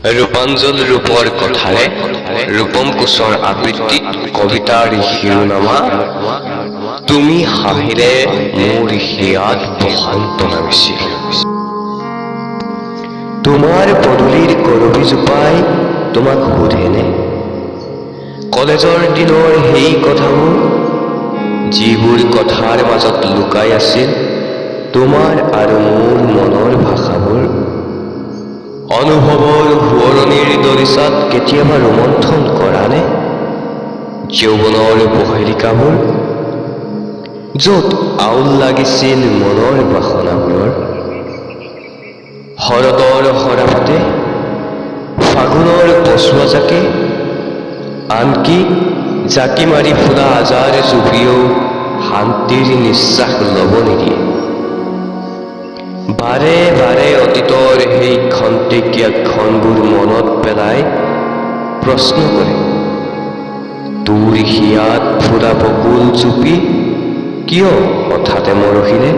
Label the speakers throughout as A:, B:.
A: ৰূপাঞ্জল ৰূপৰ কথাৰে ৰূপম কোচৰ আবৃত্তিত কবিতাৰ শিৰোনামা তুমি হাঁহিলে মোৰ হিয়াত বসন্ত নামিছিল। তোমাৰ পদূলিৰ কৰবীজোপাই তোমাক সোধেনে কলেজৰ দিনৰ সেই কথাবোৰ, যিবোৰ কথাৰ মাজত লুকাই আছিল তোমাৰ আৰু মোৰ মনৰ ভাষাবোৰ। অনুভৱৰ সোঁৱৰণিৰ দৰিচাত কেতিয়াবা ৰোমন্থন কৰানে যৌৱনৰ বহেলিকাবোৰ, য'ত আউল লাগিছিল মনৰ বাসনাবোৰৰ। শৰতৰ সৰাপাতে ফাগুনৰ পছুৱা জাকে, আনকি জাকি মাৰি ফুলা আজাৰ জুবিয়েও শান্তিৰ নিশ্বাস ল'ব নিদিয়ে। বাৰে বাৰে অতীতৰ সেই খন্তেকীয়া ক্ষণবোৰ মনত পেলাই প্ৰশ্ন কৰে, তোৰ হিয়াত ফুলা বকুল জুপি কিয় হঠাতে মৰহিলে?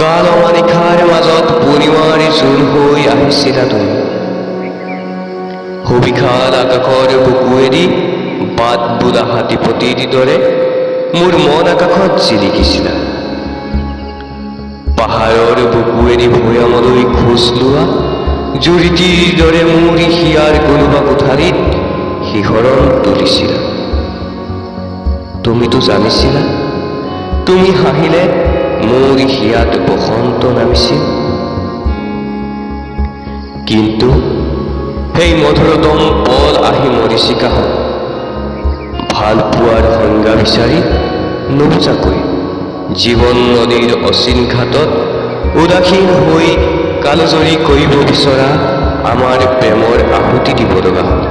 A: কাল অমানিশাৰ মাজত পূৰ্ণিমাৰ জোন হৈ আহিছিলা তুমি, সুবিশাল আকাশৰ বুকুৱেদি বাট বোলা হাতীপতিৰ দৰে মোৰ মন আকাশত জিলিকিছিলা। পাহাৰৰ বুকুৱেদি ভৈয়ামলৈ খোজ লোৱা জুৰিটিৰ দৰে মোৰ হিয়াৰ কোনোবা কোঠাৰীত শিহৰণ তুলিছিলা। তুমিতো জানিছিলা তুমি হাঁহিলে মোৰ হিয়াত বসন্ত নামিছিল, কিন্তু সেই মধুৰতম পল আহি মৰিচিকা হ'ল। ভাল পোৱাৰ সংজ্ঞা বিচাৰি নুবুজাকৈ জীৱন নদীৰ অচিন ঘাটত উদাসীন হৈ কালজয়ী কৰিব বিচৰা আমাৰ প্ৰেমৰ আহুতি দিব লগা হ'ল।